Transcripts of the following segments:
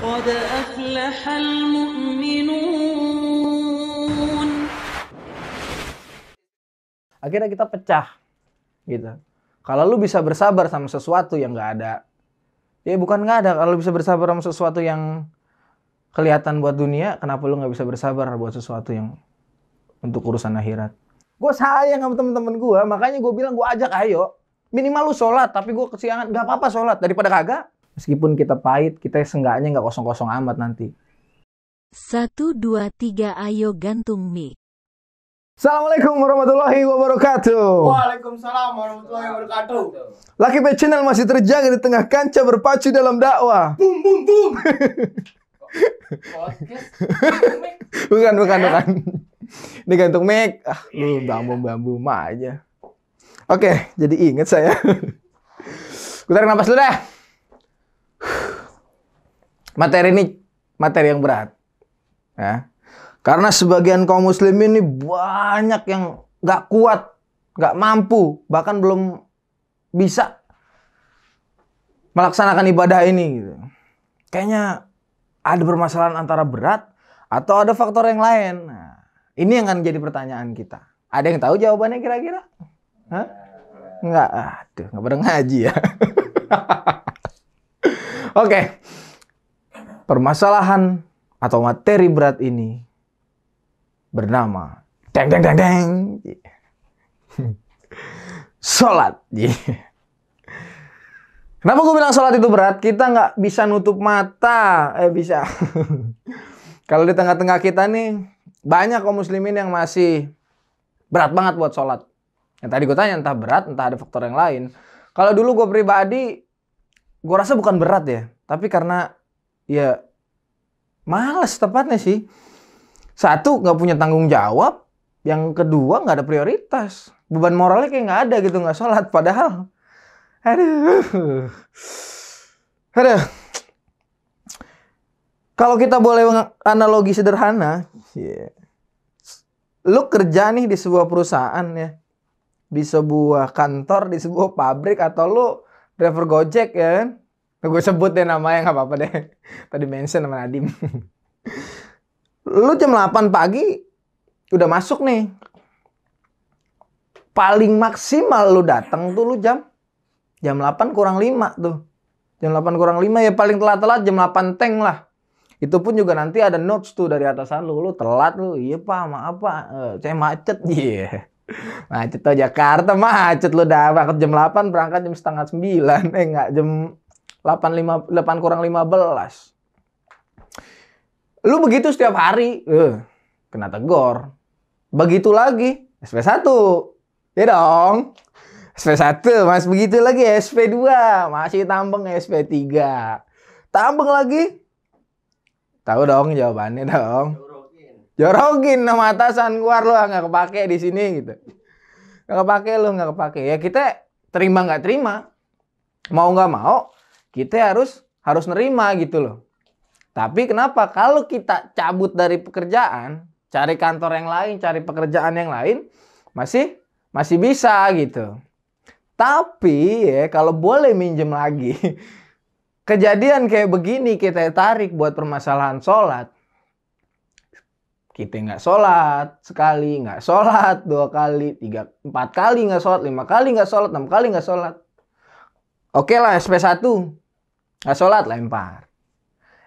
قد أفلح المؤمنون. Akhirnya kita pecah gitu. Kalau lu bisa bersabar sama sesuatu yang nggak ada, ya bukan nggak ada. Kalau bisa bersabar sama sesuatu yang kelihatan buat dunia, kenapa lu nggak bisa bersabar buat sesuatu yang untuk urusan akhirat? Gue sayang sama temen-temen gue, makanya gue bilang gue ajak ayo. Minimal lu sholat, tapi gue kesiangan, nggak apa-apa sholat daripada kagak. Meskipun kita pahit, kita seenggaknya nggak kosong-kosong amat nanti. 1, 2, 3 ayo gantung mic. Assalamualaikum warahmatullahi wabarakatuh. Waalaikumsalam warahmatullahi wabarakatuh. Lucky Pet Channel masih terjaga di tengah kancah berpacu dalam dakwah. Bum bum bum. Bukan. Ini gantung mic. Lu bambu mah aja. Oke, jadi inget saya. Gue tarik nafas dulu deh. Materi ini materi yang berat. Ya. Karena sebagian kaum muslimin ini banyak yang nggak kuat, nggak mampu, bahkan belum bisa melaksanakan ibadah ini. Gitu. Kayaknya ada permasalahan antara berat atau ada faktor yang lain. Nah, ini yang akan jadi pertanyaan kita. Ada yang tahu jawabannya kira-kira? Hah? Nggak, aduh, nggak pernah ngaji ya. Oke. Permasalahan atau materi berat ini bernama deng. Sholat. Kenapa gue bilang sholat itu berat? Kita nggak bisa nutup mata. Bisa. Kalau di tengah-tengah kita nih, banyak kaum muslimin yang masih berat banget buat sholat. Yang tadi gue tanya, entah berat, entah ada faktor yang lain. Kalau dulu gue pribadi, gue rasa bukan berat ya. Tapi karena, ya, malas tepatnya sih. Satu, nggak punya tanggung jawab. Yang kedua, nggak ada prioritas. Beban moralnya kayak nggak ada gitu, nggak sholat. Padahal, aduh. Kalau kita boleh analogi sederhana, lu kerja nih di sebuah perusahaan ya, di sebuah kantor, di sebuah pabrik, atau lu driver Gojek ya kan? Gue sebut deh namanya, nggak apa-apa deh. Tadi mention sama Nadim. Lu jam 8 pagi udah masuk nih. Paling maksimal lu datang tuh lu jam 8 kurang 5 tuh. Jam 8 kurang 5 ya paling telat-telat jam 8 teng lah. Itu pun juga nanti ada notes tuh dari atasan lu. Lu telat lu. Iya Pak, maaf Pak. Saya macet. Iya. Macet tuh Jakarta macet lu dah. Berangkat jam 8, berangkat jam setengah 9. Enggak, jam 8 kurang 15. Lu begitu setiap hari, kena tegor. Begitu lagi, SP1. Ya dong. SP1, masih begitu lagi SP2. Masih tambeng SP3. Tambeng lagi. Tahu dong jawabannya dong. Jorokin nama atasan, keluar lu nggak kepake di sini gitu. Nggak kepake. Ya kita terima nggak terima. Mau nggak mau, kita harus nerima gitu loh. Tapi kenapa? Kalau kita cabut dari pekerjaan, cari kantor yang lain, cari pekerjaan yang lain, masih bisa gitu. Tapi ya kalau boleh minjem lagi, kejadian kayak begini kita tarik buat permasalahan sholat. Kita nggak sholat sekali, nggak sholat 2 kali, 3, 4 kali nggak sholat, 5 kali nggak sholat, 6 kali nggak sholat. Oke lah SP1, nggak sholat, lempar.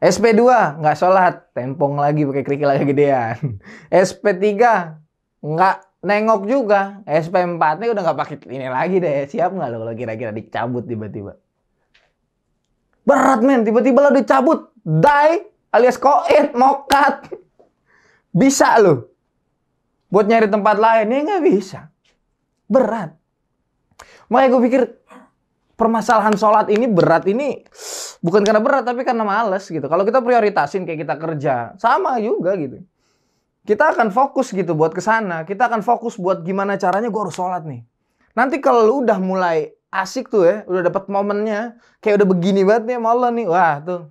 SP2, nggak sholat, tempong lagi pakai kerikil lagi gedean. SP3, nggak nengok juga. SP4 nih udah nggak pakai ini lagi deh. Siap nggak lo kalau kira-kira dicabut tiba-tiba? Berat men, tiba-tiba lo dicabut. Die alias koit, mokat. Bisa lo. Buat nyari tempat lain, ya nggak bisa. Berat. Makanya gue pikir, permasalahan sholat ini berat ini bukan karena berat tapi karena males gitu. Kalau kita prioritasin kayak kita kerja, sama juga gitu. Kita akan fokus gitu buat kesana. Kita akan fokus buat gimana caranya gue harus sholat nih. Nanti kalau lu udah mulai asik tuh ya, udah dapet momennya, kayak udah begini banget nih sama Allah nih, wah tuh.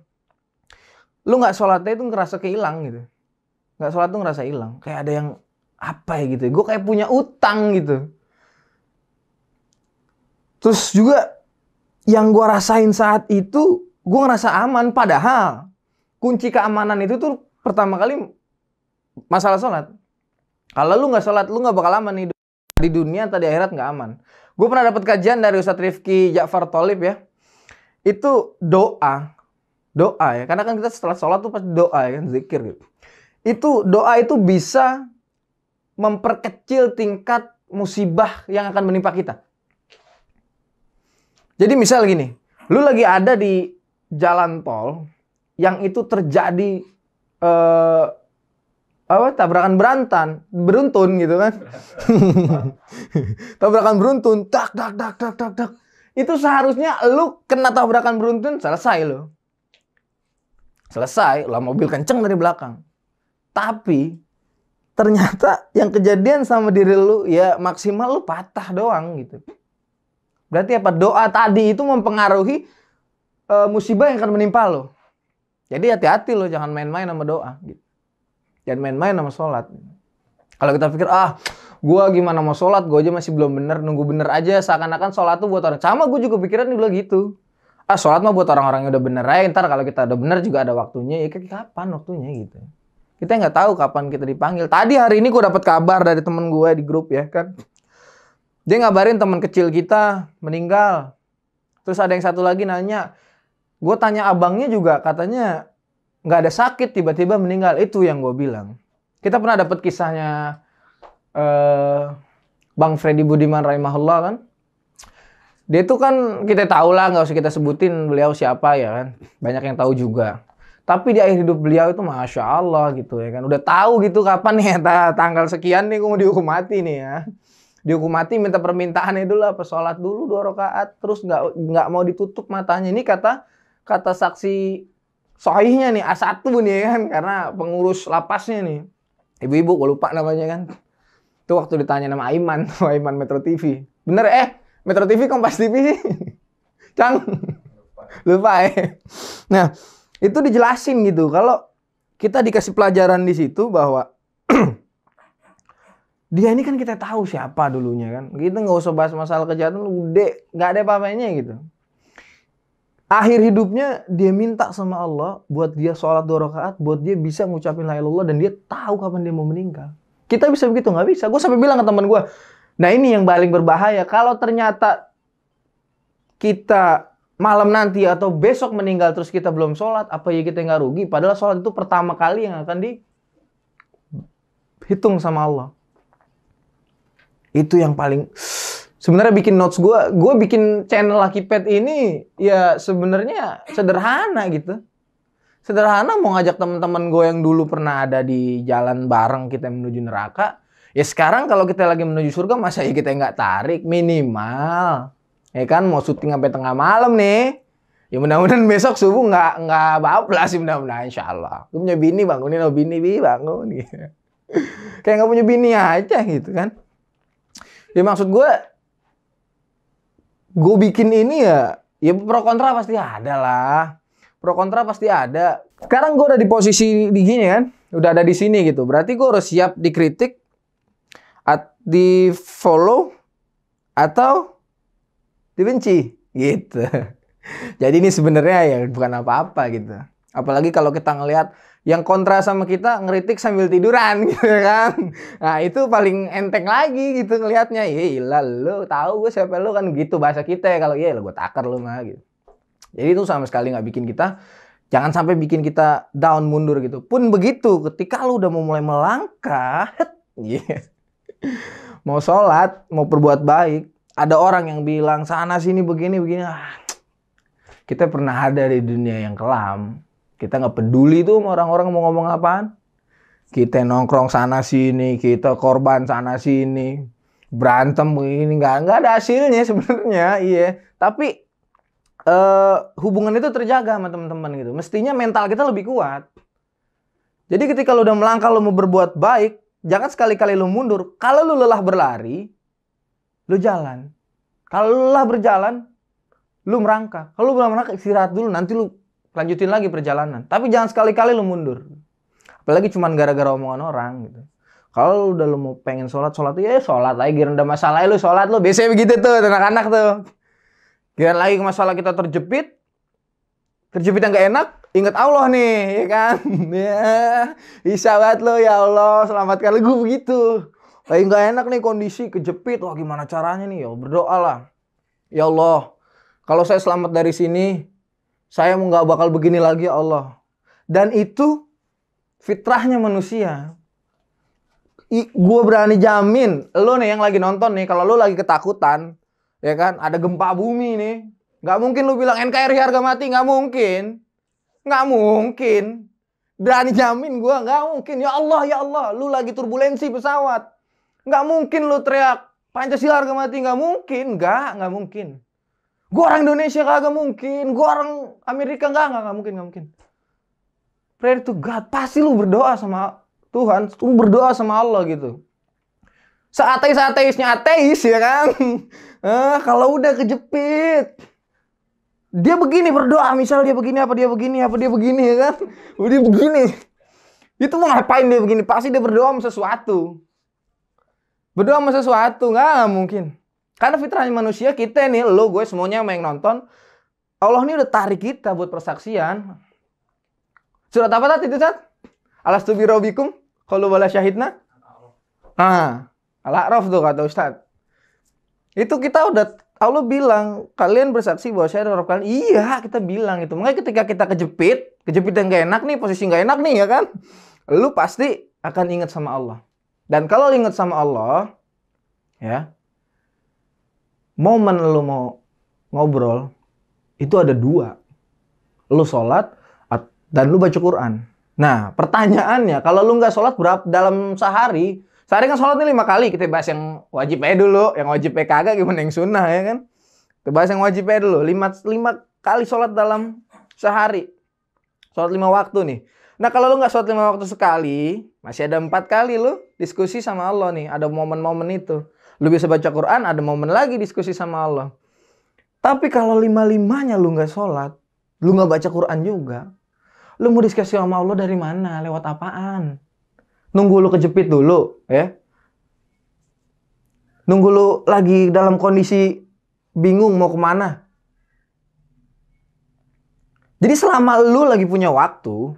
Lu nggak sholatnya itu ngerasa kehilang gitu. Nggak sholat tuh ngerasa hilang. Kayak ada yang apa ya gitu. Gue kayak punya utang gitu. Terus juga yang gue rasain saat itu, gue ngerasa aman. Padahal kunci keamanan itu tuh pertama kali masalah sholat. Kalau lu nggak sholat, lu nggak bakal aman nih di dunia, atau di akhirat nggak aman. Gue pernah dapat kajian dari Ustadz Rifki Ja'far Tholib ya. Itu doa ya. Karena kan kita setelah sholat tuh pasti doa ya kan, zikir gitu. Itu doa itu bisa memperkecil tingkat musibah yang akan menimpa kita. Jadi misal gini, lu lagi ada di jalan tol yang itu terjadi tabrakan beruntun gitu kan. Tabrakan beruntun, tak. Itu seharusnya lu kena tabrakan beruntun, selesai lu. Selesai, lah mobil kenceng dari belakang. Tapi ternyata yang kejadian sama diri lu ya maksimal lu patah doang gitu. Berarti apa? Doa tadi itu mempengaruhi musibah yang akan menimpa lo. Jadi hati-hati lo, jangan main-main sama doa gitu. Jangan main-main sama sholat. Kalau kita pikir, gue gimana mau sholat, gue aja masih belum bener, nunggu bener aja, seakan-akan sholat tuh buat orang. Sama gue juga pikiran dulu gitu. Sholat mah buat orang-orang yang udah bener aja, ntar kalau kita udah bener juga ada waktunya, ya kapan waktunya gitu. Kita nggak tahu kapan kita dipanggil. Tadi hari ini gue dapet kabar dari temen gue di grup ya kan. Dia ngabarin teman kecil kita meninggal. Terus ada yang satu lagi nanya, gue tanya abangnya juga, katanya nggak ada sakit, tiba-tiba meninggal. Itu yang gue bilang. Kita pernah dapat kisahnya Bang Freddy Budiman rahimahullah kan. Dia itu kan kita tahu lah, nggak usah kita sebutin beliau siapa ya kan. Banyak yang tahu juga. Tapi di akhir hidup beliau itu Masya Allah gitu ya kan. Udah tahu gitu kapan nih tanggal sekian nih gue mau dihukum mati nih ya. Dihukum mati, minta permintaannya dulu apa, sholat dulu 2 rakaat, terus nggak mau ditutup matanya. Ini kata saksi sahihnya nih, A1 nih kan, karena pengurus lapasnya nih. Ibu-ibu, gue lupa namanya kan. Itu waktu ditanya nama Aiman, Aiman Metro TV. Bener Metro TV Kompas TV sih. Cang. Lupa Nah, itu dijelasin gitu. Kalau kita dikasih pelajaran di situ bahwa dia ini kan kita tahu siapa dulunya kan. Kita nggak usah bahas masalah kejahatan, udah nggak ada apa-apanya gitu. Akhir hidupnya dia minta sama Allah buat dia sholat 2 rakaat, buat dia bisa ngucapin la ilaha illallah, dan dia tahu kapan dia mau meninggal. Kita bisa begitu? Nggak bisa. Gue sampai bilang ke teman gue, nah ini yang paling berbahaya. Kalau ternyata kita malam nanti atau besok meninggal terus kita belum sholat, apa ya kita nggak rugi? Padahal sholat itu pertama kali yang akan dihitung sama Allah. Itu yang paling sebenarnya bikin notes gue bikin channel Lucky Pet ini ya sebenarnya sederhana gitu. Sederhana, mau ngajak teman-teman gue yang dulu pernah ada di jalan bareng kita menuju neraka. Ya sekarang kalau kita lagi menuju surga, masa ya kita nggak tarik minimal. Ya kan mau syuting sampai tengah malam nih. Ya mudah-mudahan besok subuh nggak bablas sih, mudah-mudahan insya Allah. Gue punya bini, bangunin lo bini bangun gitu. Kayak nggak punya bini aja gitu kan. Ya maksud gue bikin ini ya pro kontra pasti ada lah. Pro kontra pasti ada. Sekarang gue udah di posisi di gini kan, udah ada di sini gitu. Berarti gue harus siap dikritik, di follow, atau dibenci gitu. Jadi ini sebenarnya ya bukan apa-apa gitu. Apalagi kalau kita ngelihat yang kontra sama kita ngeritik sambil tiduran gitu kan. Nah itu paling enteng lagi gitu ngelihatnya. Iya lu tahu gue siapa lu kan gitu bahasa kita ya. Kalau iya gue takar lu mah gitu. Jadi itu sama sekali nggak bikin kita, jangan sampai bikin kita down mundur gitu. Pun begitu ketika lu udah mau mulai melangkah, mau sholat, mau berbuat baik, ada orang yang bilang sana sini begini. Kita pernah ada di dunia yang kelam. Kita nggak peduli tuh sama orang-orang mau ngomong apaan. Kita nongkrong sana sini, kita korban sana sini, berantem begini, nggak ada hasilnya sebenarnya, iya. Tapi hubungan itu terjaga sama teman-teman gitu. Mestinya mental kita lebih kuat. Jadi ketika lu udah melangkah, lu mau berbuat baik, jangan sekali-kali lu mundur. Kalau lu lelah berlari, lu jalan. Kalau lu lelah berjalan, lu merangkak. Kalau lu belum merangkak, istirahat dulu, nanti lu lanjutin lagi perjalanan. Tapi jangan sekali-kali lu mundur. Apalagi cuman gara-gara omongan orang gitu. Kalau udah lu mau pengen sholat ya sholat lagi. Giliran ada masalah lu sholat lu. Biasanya begitu tuh anak-anak tuh. Giliran lagi masalah kita terjepit yang gak enak, ingat Allah nih, ya kan? Ya, bisa banget lo, ya Allah, selamatkan gue begitu. Lagi nggak enak nih kondisi, kejepit, wah gimana caranya nih? Ya berdoa lah. Ya Allah, kalau saya selamat dari sini, saya nggak bakal begini lagi ya Allah. Dan itu fitrahnya manusia. Gue berani jamin, lo nih yang lagi nonton nih, kalau lo lagi ketakutan, ya kan, ada gempa bumi nih, nggak mungkin lo bilang NKRI harga mati, nggak mungkin. Nggak mungkin. Berani jamin gue nggak mungkin. Ya Allah, lu lagi turbulensi pesawat. Nggak mungkin lu teriak Pancasila harga mati. Nggak mungkin. Nggak mungkin. Gue orang Indonesia kagak mungkin. Gue orang Amerika nggak mungkin. Prayer to God. Pasti lu berdoa sama Tuhan. Lu berdoa sama Allah gitu. Seateis-ateisnya ateis ya kan. Kalau udah kejepit. Dia begini berdoa, misal dia begini, apa dia begini ya kan? Dia begini. Itu mau ngapain dia begini? Pasti dia berdoa sama sesuatu. Berdoa sama sesuatu, nggak mungkin. Karena fitrahnya manusia, kita nih, lo, gue, semuanya yang nonton, Allah ini udah tarik kita buat persaksian. Surat apa tadi itu, Sat? Alastu bi rabbikum qalu bala syahidna. Al-A'raf tuh kata Ustaz. Itu kita udah, Allah bilang, kalian bersaksi bahwa saya adalah Rabb kalian. Iya, kita bilang itu. Makanya ketika kita kejepit yang gak enak nih, posisi gak enak nih ya kan. Lu pasti akan ingat sama Allah. Dan kalau ingat sama Allah, ya, momen lu mau ngobrol, itu ada dua. Lu sholat, dan lu baca Quran. Nah, pertanyaannya, kalau lu gak sholat berapa dalam sehari, sehari kan sholat nih 5 kali. Kita bahas yang wajib aja dulu. Yang wajib kagak gimana yang sunnah ya kan. Kita bahas yang wajib aja dulu. 5 kali sholat dalam sehari. Sholat 5 waktu nih. Nah kalau lu nggak sholat 5 waktu sekali, masih ada 4 kali lu diskusi sama Allah nih. Ada momen-momen itu. Lu bisa baca Quran, ada momen lagi diskusi sama Allah. Tapi kalau 5-5-nya lu nggak sholat, lu nggak baca Quran juga, lu mau diskusi sama Allah dari mana? Lewat apaan? Nunggu lu kejepit dulu, ya. Nunggu lu lagi dalam kondisi bingung mau kemana. Jadi selama lu lagi punya waktu,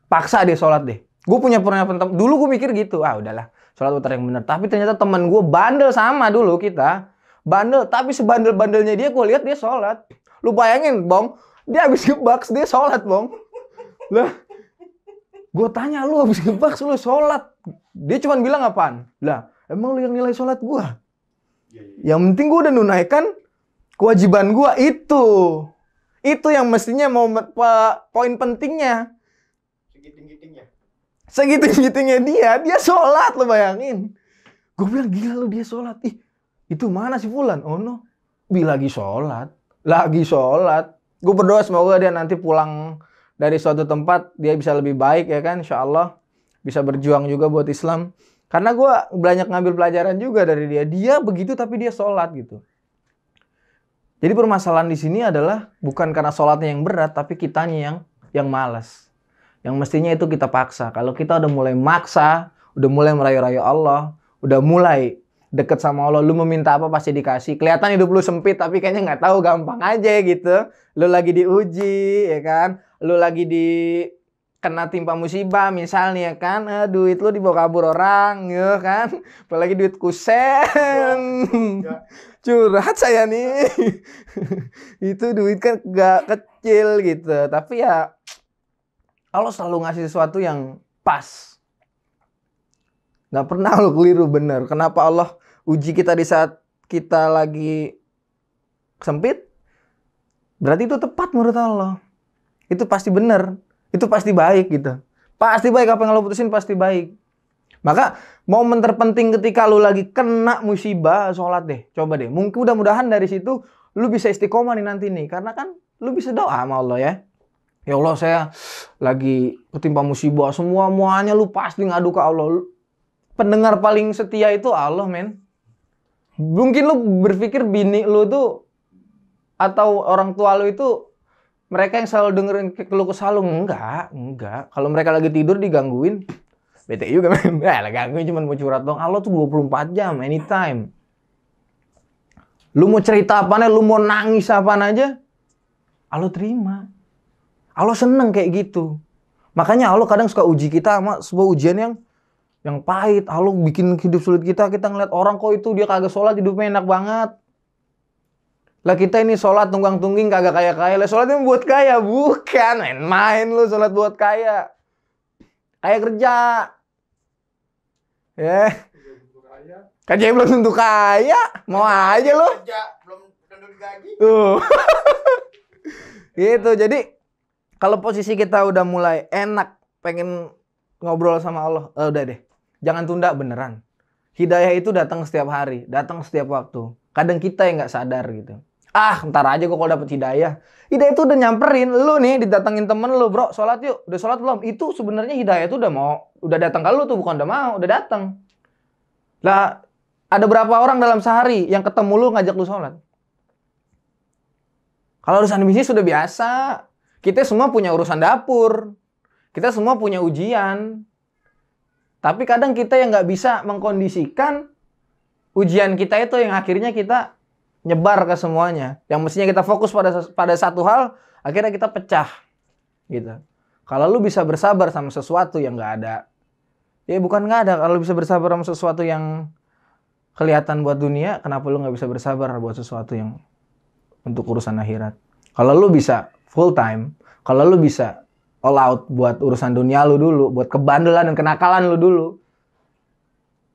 paksa dia sholat deh. Gue punya teman, dulu gue mikir gitu, udahlah, sholat utara yang benar. Tapi ternyata teman gue bandel sama dulu kita. Bandel, tapi sebandel-bandelnya dia, gue lihat dia sholat. Lu bayangin, Bong, dia habis ngebaks, dia sholat, Bong. Lah, gue tanya, lu habis ngebaks lu sholat. Dia cuma bilang apaan? Lah, emang lu yang nilai sholat gue? Yang penting gue udah nunaikan kewajiban gue itu. Itu yang mestinya mau poin pentingnya. Segiting-gitingnya dia sholat, lo bayangin. Gue bilang, gila lu dia sholat. Itu mana si Fulan? Oh no, lagi sholat. Gue berdoa semoga dia nanti pulang dari suatu tempat dia bisa lebih baik ya kan, insya Allah bisa berjuang juga buat Islam. Karena gue banyak ngambil pelajaran juga dari dia. Dia begitu tapi dia sholat gitu. Jadi permasalahan di sini adalah bukan karena sholatnya yang berat, tapi kitanya yang malas. Yang mestinya itu kita paksa. Kalau kita udah mulai maksa, udah mulai merayu-rayu Allah, udah mulai deket sama Allah, lu meminta apa pasti dikasih. Kelihatan hidup lu sempit tapi kayaknya nggak tahu, gampang aja gitu. Lu lagi diuji ya kan, lu lagi kena timpa musibah misalnya ya kan, duit lu dibawa kabur orang ya kan, apalagi duit kusen. Curhat saya nih. Itu duit kan gak kecil gitu, tapi ya Allah selalu ngasih sesuatu yang pas. Gak pernah lo keliru, bener. Kenapa Allah uji kita di saat kita lagi sempit? Berarti itu tepat menurut Allah. Itu pasti bener. Itu pasti baik gitu. Pasti baik, apa yang lo putusin pasti baik. Maka momen terpenting ketika lo lagi kena musibah, sholat deh. Coba deh. Mudah-mudahan dari situ lo bisa istiqomah nih nanti nih. Karena kan lo bisa doa sama Allah ya. Ya Allah, saya lagi ketimpa musibah. Semuanya lu pasti ngadu ke Allah. Pendengar paling setia itu Allah, men. Mungkin lu berpikir bini lu tuh atau orang tua lu itu mereka yang selalu dengerin keluh kesah lu. Enggak. Kalau mereka lagi tidur digangguin, bete juga, men. Ya lah, gangguin cuma mau curhat dong. Allah tuh 24 jam, anytime. Lu mau cerita apaan, lu mau nangis apaan aja, Allah terima. Allah seneng kayak gitu. Makanya Allah kadang suka uji kita sama sebuah ujian yang pahit. Allah bikin hidup sulit kita ngeliat orang kok itu dia kagak sholat hidupnya enak banget. Lah kita ini sholat tunggang-tungging kagak kaya-kaya. Lah sholatnya buat kaya, bukan main-main lu sholat buat kaya. Kayak kerja. Ya. Kerja belum tentu kaya, mau aja lu. Kerja belum tentu digaji. Gitu. Jadi kalau posisi kita udah mulai enak, pengen ngobrol sama Allah, udah deh. Jangan tunda beneran. Hidayah itu datang setiap hari, datang setiap waktu. Kadang kita yang nggak sadar gitu. Ntar aja kok kalau dapet hidayah. Hidayah itu udah nyamperin lu nih, didatengin temen lu, bro, sholat yuk. Udah sholat belum? Itu sebenarnya hidayah itu udah datang ke lu tuh, bukan udah mau, udah datang. Lah, ada berapa orang dalam sehari yang ketemu lu ngajak lu sholat? Kalau urusan bisnis sudah biasa. Kita semua punya urusan dapur. Kita semua punya ujian. Tapi kadang kita yang nggak bisa mengkondisikan ujian kita itu yang akhirnya kita nyebar ke semuanya. Yang mestinya kita fokus pada satu hal, akhirnya kita pecah. Gitu. Kalau lu bisa bersabar sama sesuatu yang nggak ada. Ya bukan nggak ada. Kalau bisa bersabar sama sesuatu yang kelihatan buat dunia, kenapa lu nggak bisa bersabar buat sesuatu yang untuk urusan akhirat? Kalau lu bisa full time, kalau lu bisa all out buat urusan dunia lu dulu, buat kebandelan dan kenakalan lu dulu,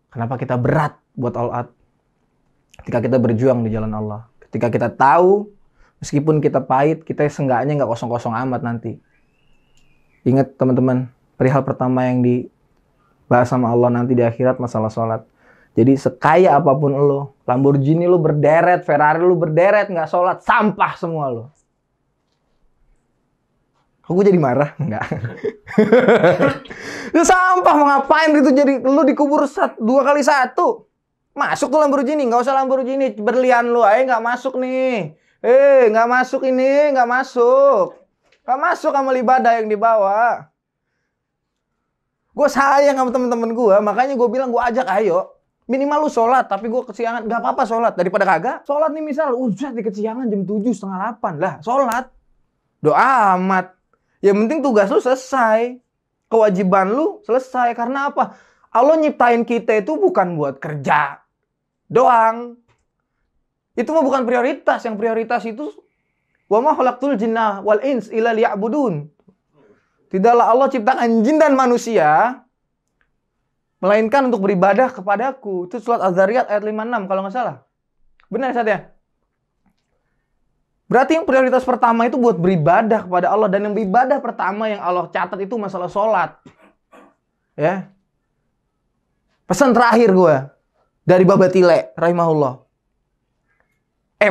kenapa kita berat buat all out? Ketika kita berjuang di jalan Allah, ketika kita tahu meskipun kita pahit, kita seenggaknya nggak kosong-kosong amat nanti. Ingat teman-teman, perihal pertama yang dibahas sama Allah nanti di akhirat masalah sholat. Jadi sekaya apapun lo, Lamborghini lo berderet, Ferrari lo berderet, nggak sholat, sampah semua lo. Kok gue jadi marah? Enggak. Itu sampah, mau ngapain itu jadi lo dikubur 2 kali 1. Masuk tuh Lamborghini, nggak usah Lamborghini, berlian lo aja nggak masuk nih. Nggak masuk ini, nggak masuk. Nggak masuk amal ibadah yang dibawa. Gue sayang sama temen-temen gue, makanya gue bilang gue ajak ayo. Minimal lu sholat, tapi gue kesiangan. Gak apa-apa sholat, daripada kagak. Sholat nih misal, udah di kesiangan jam 7, setengah 8. Lah, sholat. Doa amat. Yang penting tugas lu selesai. Kewajiban lu selesai. Karena apa? Allah nyiptain kita itu bukan buat kerja doang. Itu mah bukan prioritas. Yang prioritas itu wa ma khalaqtul jinna wal ins illa liya'budun. Tidaklah Allah ciptakan jin dan manusia melainkan untuk beribadah kepadaku. Itu surat Az-Zariyat ayat 56 kalau nggak salah. Benar ya? Berarti yang prioritas pertama itu buat beribadah kepada Allah. Dan yang beribadah pertama yang Allah catat itu masalah sholat. Ya. Pesan terakhir gue dari Babatile rahimahullah.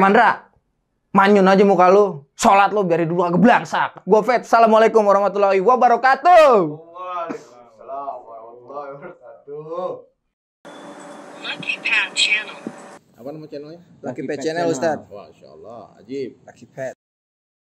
Mandra, manyun aja muka lu. Sholat lu biar dulu agak belangsak. Gue Fet, assalamualaikum warahmatullahi wabarakatuh. Waalaikumsalam warahmatullahi wabarakatuh. Lucky Pat Channel. Apa nama channelnya? Lucky Pet Channel, Ustaz. Masya Allah, ajib. Lucky Pet.